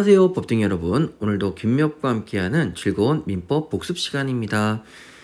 안녕하세요, 법등 여러분. 오늘도 김미혁과 함께하는 즐거운 민법 복습 시간입니다.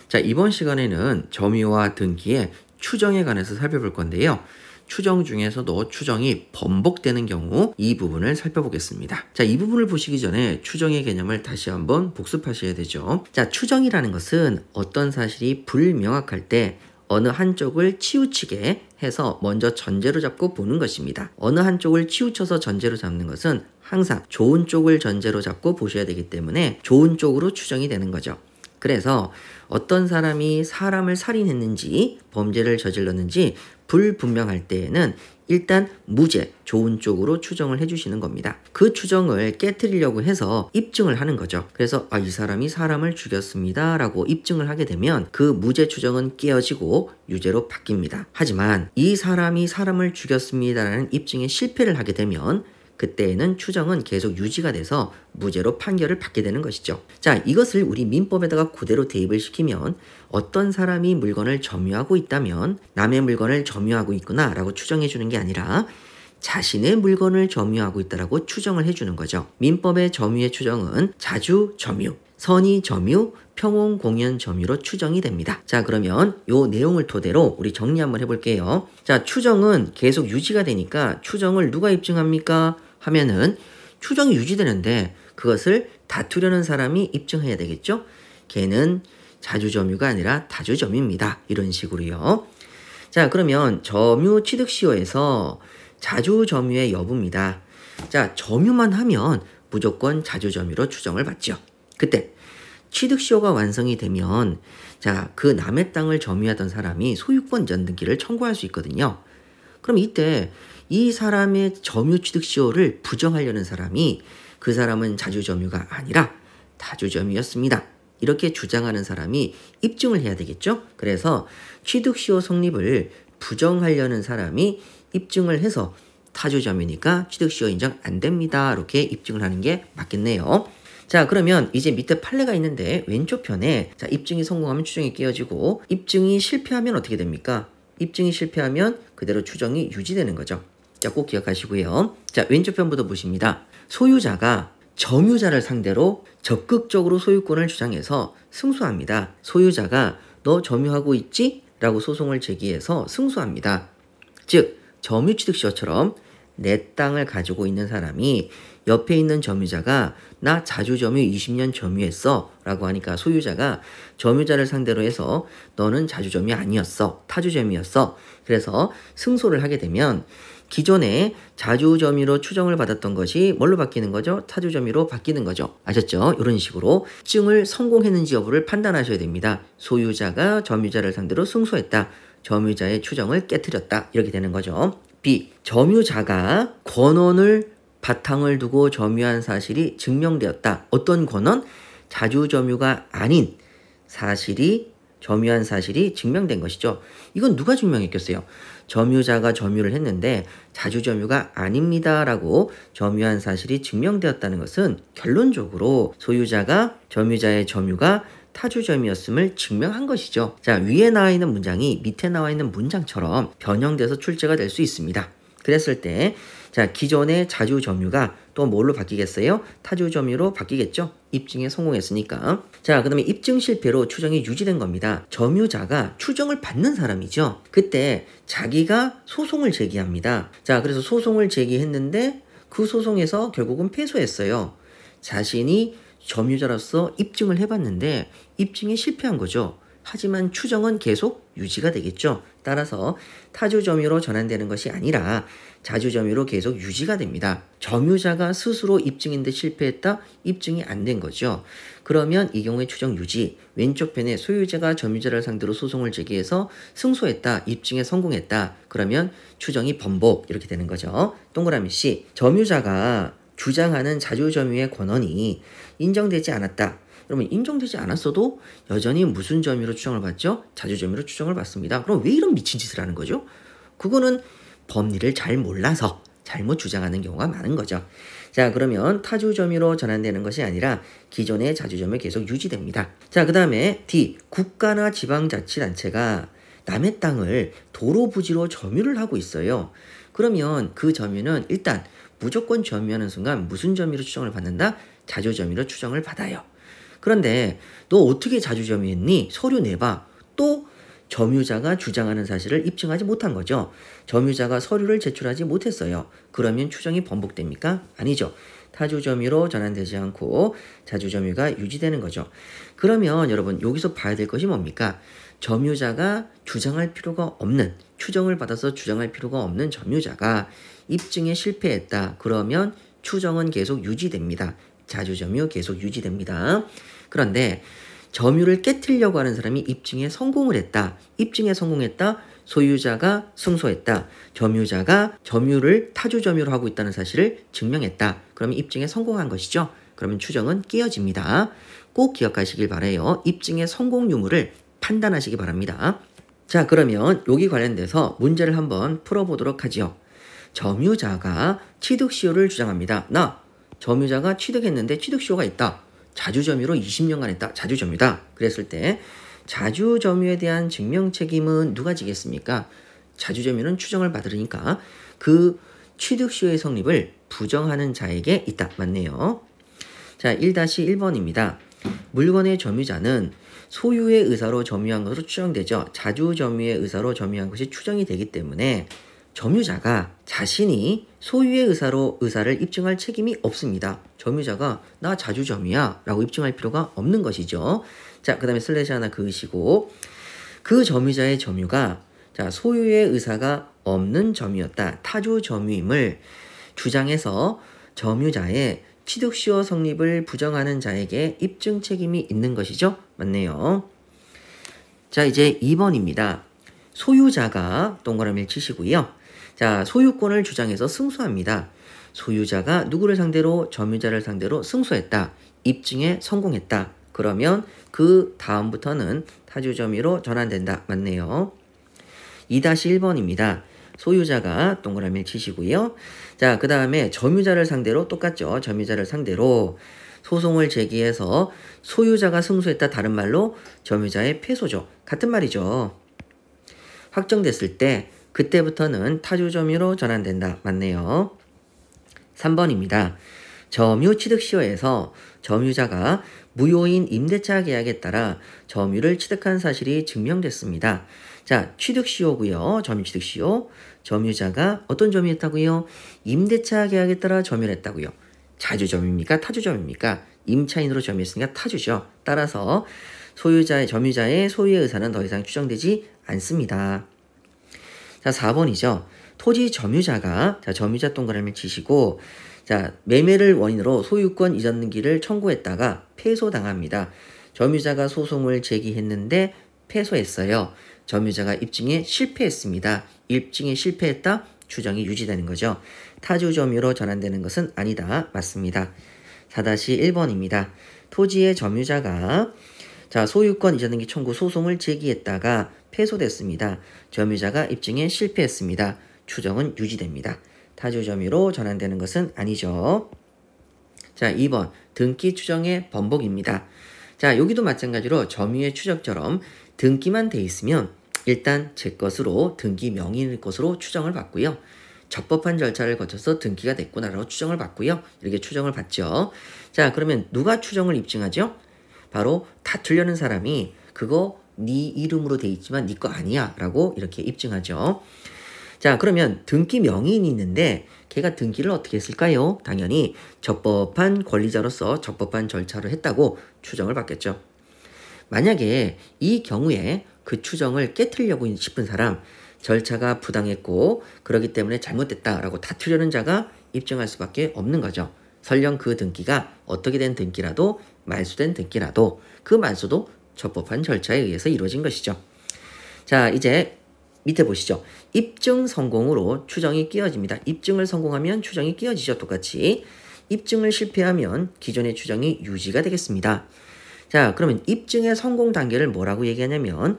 자, 이번 시간에는 점유와 등기의 추정에 관해서 살펴볼 건데요. 추정 중에서도 추정이 번복되는 경우 이 부분을 살펴보겠습니다. 자, 이 부분을 보시기 전에 추정의 개념을 다시 한번 복습하셔야 되죠. 자, 추정이라는 것은 어떤 사실이 불명확할 때 어느 한쪽을 치우치게 해서 먼저 전제로 잡고 보는 것입니다. 어느 한쪽을 치우쳐서 전제로 잡는 것은 항상 좋은 쪽을 전제로 잡고 보셔야 되기 때문에 좋은 쪽으로 추정이 되는 거죠. 그래서 어떤 사람이 사람을 살인했는지 범죄를 저질렀는지 불분명할 때에는 일단 무죄, 좋은 쪽으로 추정을 해주시는 겁니다. 그 추정을 깨트리려고 해서 입증을 하는 거죠. 그래서 이 사람이 사람을 죽였습니다 라고 입증을 하게 되면 그 무죄 추정은 깨어지고 유죄로 바뀝니다. 하지만 이 사람이 사람을 죽였습니다 라는 입증에 실패를 하게 되면 그때에는 추정은 계속 유지가 돼서 무죄로 판결을 받게 되는 것이죠. 자, 이것을 우리 민법에다가 그대로 대입을 시키면 어떤 사람이 물건을 점유하고 있다면 남의 물건을 점유하고 있구나 라고 추정해 주는 게 아니라 자신의 물건을 점유하고 있다라고 추정을 해주는 거죠. 민법의 점유의 추정은 자주 점유, 선의 점유, 평온 공연 점유로 추정이 됩니다. 자, 그러면 요 내용을 토대로 우리 정리 한번 해볼게요. 자, 추정은 계속 유지가 되니까 추정을 누가 입증합니까? 하면은 추정이 유지되는데 그것을 다투려는 사람이 입증해야 되겠죠? 걔는 자주점유가 아니라 다주점유입니다. 이런 식으로요. 자, 그러면 점유 취득시효에서 자주점유의 여부입니다. 자, 점유만 하면 무조건 자주점유로 추정을 받죠. 그때 취득시효가 완성이 되면 자, 그 남의 땅을 점유하던 사람이 소유권 이전 등기를 청구할 수 있거든요. 그럼 이때 이 사람의 점유 취득시효를 부정하려는 사람이 그 사람은 자주점유가 아니라 다주점유였습니다. 이렇게 주장하는 사람이 입증을 해야 되겠죠. 그래서 취득시효 성립을 부정하려는 사람이 입증을 해서 타주점유니까 취득시효 인정 안 됩니다. 이렇게 입증을 하는 게 맞겠네요. 자, 그러면 이제 밑에 판례가 있는데 왼쪽 편에 자, 입증이 성공하면 추정이 깨어지고 입증이 실패하면 어떻게 됩니까? 입증이 실패하면 그대로 추정이 유지되는 거죠. 자, 꼭 기억하시고요. 자, 왼쪽 편부터 보십니다. 소유자가 점유자를 상대로 적극적으로 소유권을 주장해서 승소합니다. 소유자가 너 점유하고 있지? 라고 소송을 제기해서 승소합니다. 즉, 점유취득시효처럼 내 땅을 가지고 있는 사람이 옆에 있는 점유자가 나 자주점유 20년 점유했어 라고 하니까 소유자가 점유자를 상대로 해서 너는 자주점유 아니었어, 타주점유였어. 그래서 승소를 하게 되면 기존에 자주점유로 추정을 받았던 것이 뭘로 바뀌는 거죠? 타주점유로 바뀌는 거죠. 아셨죠? 이런 식으로 입증을 성공했는지 여부를 판단하셔야 됩니다. 소유자가 점유자를 상대로 승소했다. 점유자의 추정을 깨트렸다. 이렇게 되는 거죠. B. 점유자가 권원을 바탕을 두고 점유한 사실이 증명되었다. 어떤 권원? 자주점유가 아닌 사실이 점유한 사실이 증명된 것이죠. 이건 누가 증명했겠어요? 점유자가 점유를 했는데 자주점유가 아닙니다 라고 점유한 사실이 증명되었다는 것은 결론적으로 소유자가 점유자의 점유가 타주점유였음을 증명한 것이죠. 자, 위에 나와 있는 문장이 밑에 나와 있는 문장처럼 변형돼서 출제가 될 수 있습니다. 그랬을 때 자, 기존의 자주점유가 또 뭘로 바뀌겠어요? 타주점유로 바뀌겠죠? 입증에 성공했으니까. 자, 그 다음에 입증 실패로 추정이 유지된 겁니다. 점유자가 추정을 받는 사람이죠. 그때 자기가 소송을 제기합니다. 자, 그래서 소송을 제기했는데 그 소송에서 결국은 패소했어요. 자신이 점유자로서 입증을 해봤는데 입증에 실패한 거죠. 하지만 추정은 계속 유지가 되겠죠. 따라서 타주점유로 전환되는 것이 아니라 자주점유로 계속 유지가 됩니다. 점유자가 스스로 입증인데 실패했다? 입증이 안 된 거죠. 그러면 이 경우에 추정 유지, 왼쪽 편에 소유자가 점유자를 상대로 소송을 제기해서 승소했다, 입증에 성공했다. 그러면 추정이 번복 이렇게 되는 거죠. 동그라미 C, 점유자가 주장하는 자주점유의 권한이 인정되지 않았다. 그러면 인정되지 않았어도 여전히 무슨 점유로 추정을 받죠? 자주점유로 추정을 받습니다. 그럼 왜 이런 미친 짓을 하는 거죠? 그거는 법리를 잘 몰라서 잘못 주장하는 경우가 많은 거죠. 자, 그러면 타주점유로 전환되는 것이 아니라 기존의 자주점유 계속 유지됩니다. 자, 그 다음에 D. 국가나 지방자치단체가 남의 땅을 도로 부지로 점유를 하고 있어요. 그러면 그 점유는 일단 무조건 점유하는 순간 무슨 점유로 추정을 받는다? 자주 점유로 추정을 받아요. 그런데 너 어떻게 자주 점유했니? 서류 내봐. 또 점유자가 주장하는 사실을 입증하지 못한 거죠. 점유자가 서류를 제출하지 못했어요. 그러면 추정이 번복됩니까? 아니죠. 타주 점유로 전환되지 않고 자주 점유가 유지되는 거죠. 그러면 여러분 여기서 봐야 될 것이 뭡니까? 점유자가 주장할 필요가 없는, 추정을 받아서 주장할 필요가 없는 점유자가 입증에 실패했다. 그러면 추정은 계속 유지됩니다. 자주 점유 계속 유지됩니다. 그런데 점유를 깨트리려고 하는 사람이 입증에 성공을 했다. 입증에 성공했다. 소유자가 승소했다. 점유자가 점유를 타주 점유로 하고 있다는 사실을 증명했다. 그러면 입증에 성공한 것이죠. 그러면 추정은 깨어집니다. 꼭 기억하시길 바라요. 입증의 성공 유무를 판단하시기 바랍니다. 자, 그러면 여기 관련돼서 문제를 한번 풀어보도록 하죠. 점유자가 취득시효를 주장합니다. 나 점유자가 취득했는데 취득시효가 있다. 자주점유로 20년간 했다. 자주점유다. 그랬을 때 자주점유에 대한 증명 책임은 누가 지겠습니까? 자주점유는 추정을 받으니까 그 취득시효의 성립을 부정하는 자에게 있다. 맞네요. 자, 1-1번입니다. 물건의 점유자는 소유의 의사로 점유한 것으로 추정되죠. 자주점유의 의사로 점유한 것이 추정이 되기 때문에 점유자가 자신이 소유의 의사를 입증할 책임이 없습니다. 점유자가 나 자주점유야 라고 입증할 필요가 없는 것이죠. 자, 그 다음에 슬래시 하나 그으시고 그 점유자의 점유가 자 소유의 의사가 없는 점유였다. 타주 점유임을 주장해서 점유자의 취득시효 성립을 부정하는 자에게 입증 책임이 있는 것이죠. 맞네요. 자, 이제 2번입니다. 소유자가 동그라미를 치시고요. 자, 소유권을 주장해서 승소합니다. 소유자가 누구를 상대로? 점유자를 상대로 승소했다. 입증에 성공했다. 그러면 그 다음부터는 타주점유로 전환된다. 맞네요. 2-1번입니다. 소유자가 동그라미를 치시고요. 자, 그 다음에 점유자를 상대로 똑같죠. 점유자를 상대로 소송을 제기해서 소유자가 승소했다. 다른 말로 점유자의 패소죠. 같은 말이죠. 확정됐을 때 그때부터는 타주점유로 전환된다. 맞네요. 3번입니다. 점유 취득시효에서 점유자가 무효인 임대차 계약에 따라 점유를 취득한 사실이 증명됐습니다. 자, 취득시효고요. 점유 취득시효. 점유자가 어떤 점유했다고요? 임대차 계약에 따라 점유를 했다고요. 자주점유입니까? 타주점유입니까? 임차인으로 점유했으니까 타주죠. 따라서 점유자의 소유의 의사는 더 이상 추정되지 않습니다. 자, 4번이죠. 토지 점유자가 점유자 동그라미를 치시고 매매를 원인으로 소유권 이전 등기를 청구했다가 패소당합니다. 점유자가 소송을 제기했는데 패소했어요. 점유자가 입증에 실패했습니다. 입증에 실패했다. 추정이 유지되는 거죠. 타주 점유로 전환되는 것은 아니다. 맞습니다. 4-1번입니다. 토지의 점유자가 소유권 이전 등기 청구 소송을 제기했다가 패소됐습니다. 점유자가 입증에 실패했습니다. 추정은 유지됩니다. 타주 점유로 전환되는 것은 아니죠. 자, 2번 등기 추정의 번복입니다. 자, 여기도 마찬가지로 점유의 추적처럼 등기만 돼 있으면 일단 제 것으로 등기 명의인 것으로 추정을 받고요. 적법한 절차를 거쳐서 등기가 됐구나라고 추정을 받고요. 이렇게 추정을 받죠. 자, 그러면 누가 추정을 입증하죠? 바로 다투려는 사람이 그거 네 이름으로 돼 있지만 네 거 아니야 라고 이렇게 입증하죠. 자, 그러면 등기 명의인이 있는데 걔가 등기를 어떻게 했을까요? 당연히 적법한 권리자로서 적법한 절차를 했다고 추정을 받겠죠. 만약에 이 경우에 그 추정을 깨트리려고 싶은 사람, 절차가 부당했고 그렇기 때문에 잘못됐다라고 다투려는 자가 입증할 수밖에 없는 거죠. 설령 그 등기가 어떻게 된 등기라도 말소된 등기라도 그 말소도 적법한 절차에 의해서 이루어진 것이죠. 자, 이제 밑에 보시죠. 입증 성공으로 추정이 끼어집니다. 입증을 성공하면 추정이 끼어지죠. 똑같이. 입증을 실패하면 기존의 추정이 유지가 되겠습니다. 자, 그러면 입증의 성공 단계를 뭐라고 얘기하냐면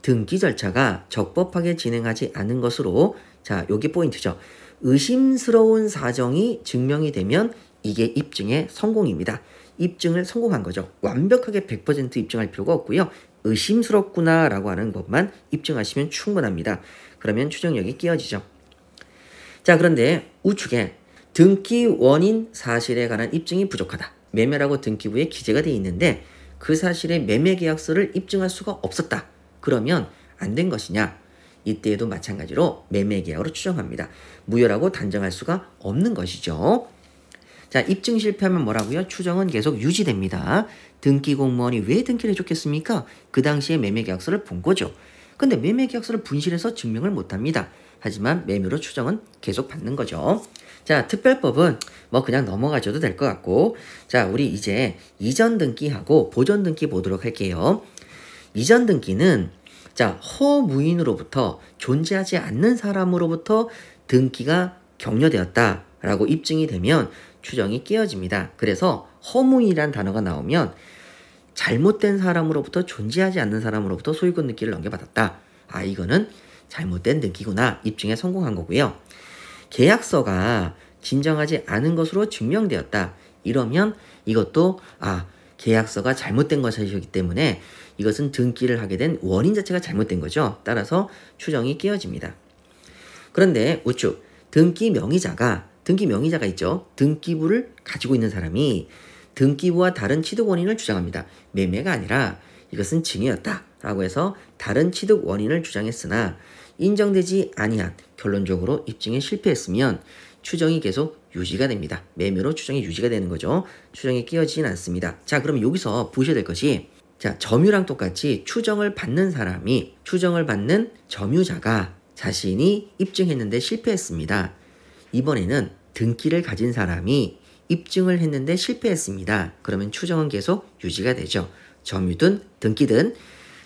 등기 절차가 적법하게 진행하지 않은 것으로 자, 여기 포인트죠. 의심스러운 사정이 증명이 되면 이게 입증의 성공입니다. 입증을 성공한 거죠. 완벽하게 100% 입증할 필요가 없고요. 의심스럽구나 라고 하는 것만 입증하시면 충분합니다. 그러면 추정력이 끼어지죠. 자, 그런데 우측에 등기 원인 사실에 관한 입증이 부족하다. 매매라고 등기부에 기재가 되어 있는데 그 사실의 매매 계약서를 입증할 수가 없었다. 그러면 안 된 것이냐? 이때에도 마찬가지로 매매 계약으로 추정합니다. 무효라고 단정할 수가 없는 것이죠. 자, 입증 실패하면 뭐라고요? 추정은 계속 유지됩니다. 등기 공무원이 왜 등기를 해줬겠습니까? 그 당시에 매매 계약서를 본 거죠. 근데 매매 계약서를 분실해서 증명을 못합니다. 하지만 매매로 추정은 계속 받는 거죠. 자, 특별법은 뭐 그냥 넘어가줘도 될 것 같고, 자, 우리 이제 이전 등기하고 보존 등기 보도록 할게요. 이전 등기는 자, 허무인으로부터 존재하지 않는 사람으로부터 등기가 격려되었다라고 입증이 되면 추정이 깨어집니다. 그래서 허무인이란 단어가 나오면 잘못된 사람으로부터 존재하지 않는 사람으로부터 소유권 등기를 넘겨받았다. 아, 이거는 잘못된 등기구나. 입증에 성공한 거고요. 계약서가 진정하지 않은 것으로 증명되었다. 이러면 이것도 계약서가 잘못된 것이기 때문에 이것은 등기를 하게 된 원인 자체가 잘못된 거죠. 따라서 추정이 깨어집니다. 그런데 우측 등기 명의자가 있죠. 등기부를 가지고 있는 사람이 등기부와 다른 취득 원인을 주장합니다. 매매가 아니라 이것은 증여였다라고 해서 다른 취득 원인을 주장했으나 인정되지 아니한 결론적으로 입증에 실패했으면 추정이 계속 유지가 됩니다. 매매로 추정이 유지가 되는 거죠. 추정이 깨어지진 않습니다. 자, 그럼 여기서 보셔야 될 것이 자, 점유랑 똑같이 추정을 받는 점유자가 자신이 입증했는데 실패했습니다. 이번에는 등기를 가진 사람이 입증을 했는데 실패했습니다. 그러면 추정은 계속 유지가 되죠. 점유든 등기든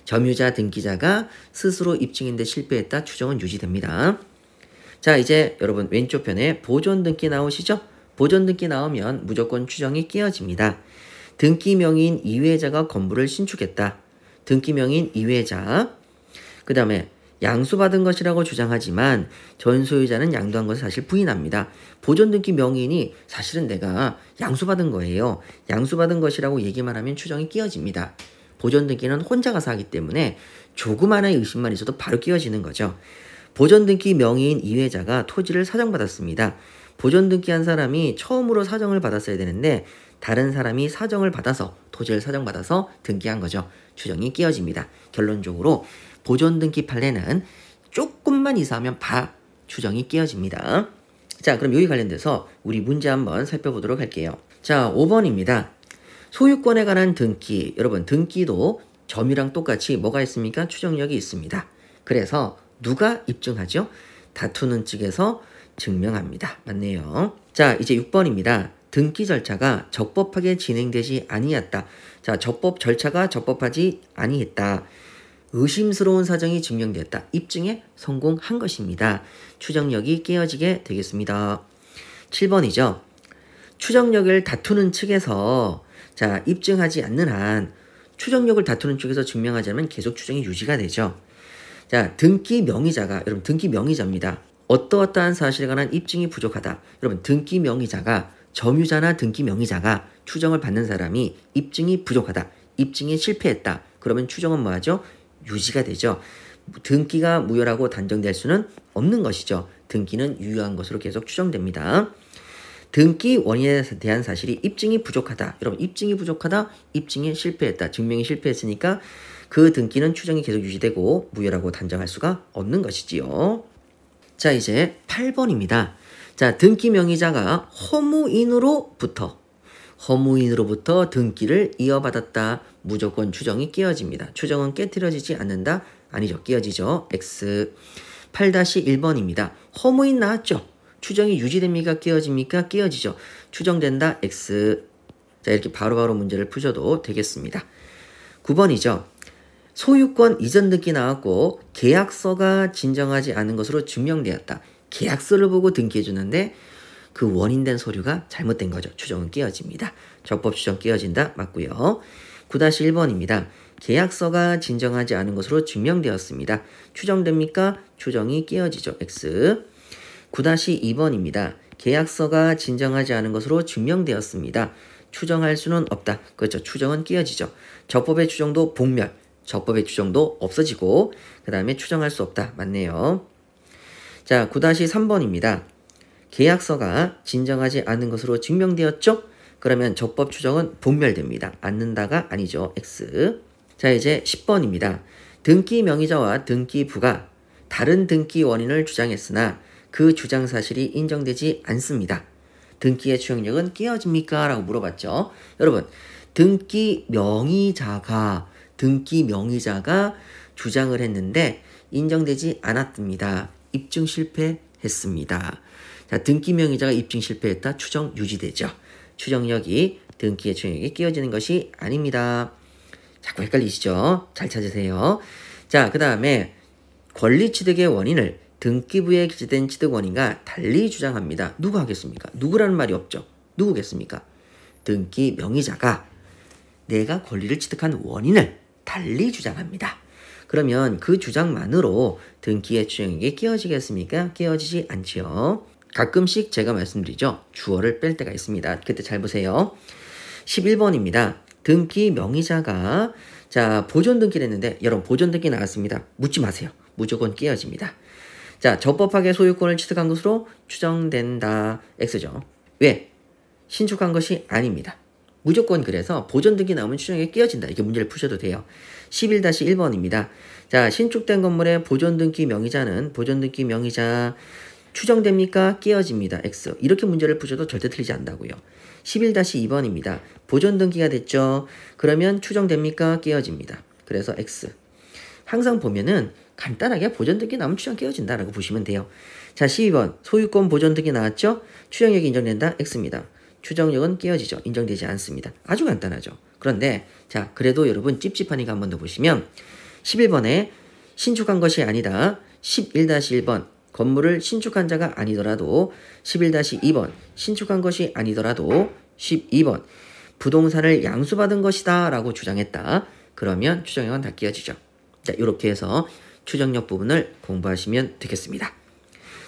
점유자 등기자가 스스로 입증했는데 실패했다. 추정은 유지됩니다. 자, 이제 여러분 왼쪽 편에 보존 등기 나오시죠? 보존 등기 나오면 무조건 추정이 깨어집니다. 등기 명의인 이외자가 건물을 신축했다. 등기 명의인 이외자. 그 다음에 양수받은 것이라고 주장하지만 전 소유자는 양도한 것을 사실 부인합니다. 보존 등기 명의인이 사실은 내가 양수받은 거예요. 양수받은 것이라고 얘기만 하면 추정이 깨어집니다. 보존 등기는 혼자 가서 하기 때문에 조금 하나의 의심만 있어도 바로 깨어지는 거죠. 보존 등기 명의인 이외자가 토지를 사정받았습니다. 보존 등기한 사람이 처음으로 사정을 받았어야 되는데 다른 사람이 사정을 받아서 토지를 사정받아서 등기한 거죠. 추정이 깨어집니다. 결론적으로 보존 등기 판례는 조금만 이상하면 추정이 깨어집니다. 자, 그럼 여기 관련돼서 우리 문제 한번 살펴보도록 할게요. 자, 5번입니다. 소유권에 관한 등기. 여러분, 등기도 점유랑 똑같이 뭐가 있습니까? 추정력이 있습니다. 그래서 누가 입증하죠? 다투는 측에서 증명합니다. 맞네요. 자, 이제 6번입니다. 등기 절차가 적법하게 진행되지 아니했다. 자, 절차가 적법하지 아니했다. 의심스러운 사정이 증명됐다. 입증에 성공한 것입니다. 추정력이 깨어지게 되겠습니다. 7번이죠. 추정력을 다투는 측에서 자, 입증하지 않는 한 추정력을 다투는 쪽에서 증명하지 않으면 계속 추정이 유지가 되죠. 자, 등기 명의자가 여러분 등기 명의자입니다. 어떠어떠한 사실에 관한 입증이 부족하다. 여러분 등기 명의자가 점유자나 등기 명의자가 추정을 받는 사람이 입증이 부족하다. 입증에 실패했다. 그러면 추정은 뭐하죠? 유지가 되죠. 등기가 무효라고 단정될 수는 없는 것이죠. 등기는 유효한 것으로 계속 추정됩니다. 등기 원인에 대한 사실이 입증이 부족하다. 여러분 입증이 부족하다. 입증에 실패했다. 증명이 실패했으니까 그 등기는 추정이 계속 유지되고 무효라고 단정할 수가 없는 것이지요. 자, 이제 8번입니다. 자, 등기 명의자가 허무인으로부터 등기를 이어받았다. 무조건 추정이 깨어집니다. 추정은 깨트려지지 않는다. 아니죠. 깨어지죠. X 8-1번입니다. 허무인 나왔죠. 추정이 유지됩니까? 깨어집니까? 깨어지죠. 추정된다. X. 자, 이렇게 바로바로 문제를 푸셔도 되겠습니다. 9번이죠. 소유권 이전 등기 나왔고 계약서가 진정하지 않은 것으로 증명되었다. 계약서를 보고 등기해 주는데 그 원인된 서류가 잘못된 거죠. 추정은 깨어집니다. 적법 추정 깨어진다. 맞고요. 9-1번입니다. 계약서가 진정하지 않은 것으로 증명되었습니다. 추정됩니까? 추정이 깨어지죠. X. 9-2번입니다. 계약서가 진정하지 않은 것으로 증명되었습니다. 추정할 수는 없다. 그렇죠. 추정은 깨어지죠. 적법의 추정도 복멸. 적법의 추정도 없어지고 그 다음에 추정할 수 없다. 맞네요. 자, 9-3번입니다. 계약서가 진정하지 않은 것으로 증명되었죠? 그러면 적법 추정은 본멸됩니다. 않는다가 아니죠. X. 자, 이제 10번입니다. 등기 명의자와 등기부가 다른 등기 원인을 주장했으나 그 주장 사실이 인정되지 않습니다. 등기의 추정력은 깨어집니까? 라고 물어봤죠. 여러분, 등기 명의자가 주장을 했는데 인정되지 않았습니다. 입증 실패했습니다. 자, 등기 명의자가 입증 실패했다. 추정 유지되죠. 추정력이 등기의 추정력이 깨어지는 것이 아닙니다. 자꾸 헷갈리시죠? 잘 찾으세요. 자, 그 다음에 권리 취득의 원인을 등기부에 기재된 취득 원인과 달리 주장합니다. 누구 하겠습니까? 누구라는 말이 없죠. 누구겠습니까? 등기 명의자가 내가 권리를 취득한 원인을 달리 주장합니다. 그러면 그 주장만으로 등기의 추정력이 깨어지겠습니까? 깨어지지 않지요. 가끔씩 제가 말씀드리죠. 주어를 뺄 때가 있습니다. 그때 잘 보세요. 11번입니다. 등기 명의자가 자 보존 등기를 했는데 여러분 보존 등기 나왔습니다. 묻지 마세요. 무조건 깨어집니다. 자 적법하게 소유권을 취득한 것으로 추정된다. X죠. 왜? 신축한 것이 아닙니다. 무조건 그래서 보존 등기 나오면 추정력이 깨어진다. 이렇게 문제를 푸셔도 돼요. 11-1번입니다. 자 신축된 건물의 보존 등기 명의자는 보존 등기 명의자 추정됩니까? 깨어집니다. X. 이렇게 문제를 푸셔도 절대 틀리지 않는다고요. 11-2번입니다. 보존 등기가 됐죠. 그러면 추정됩니까? 깨어집니다. 그래서 X. 항상 보면은 간단하게 보존 등기 나오면 추정 깨어진다라고 보시면 돼요. 자, 12번. 소유권 보존 등기 나왔죠? 추정력이 인정된다? X입니다. 추정력은 깨어지죠. 인정되지 않습니다. 아주 간단하죠. 그런데 자, 그래도 여러분 찝찝하니까 한 번 더 보시면 11번에 신축한 것이 아니다. 11-1번. 건물을 신축한 자가 아니더라도 11-2번 신축한 것이 아니더라도 12번 부동산을 양수받은 것이다 라고 주장했다. 그러면 추정력은 다 깨어지죠. 자, 이렇게 해서 추정력 부분을 공부하시면 되겠습니다.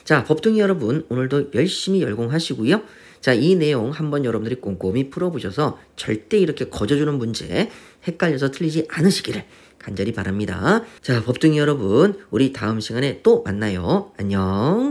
자, 법둥이 여러분 오늘도 열심히 열공하시고요. 자, 이 내용 한번 여러분들이 꼼꼼히 풀어보셔서 절대 이렇게 거저주는 문제 헷갈려서 틀리지 않으시기를 간절히 바랍니다. 자, 법둥이 여러분 우리 다음 시간에 또 만나요. 안녕.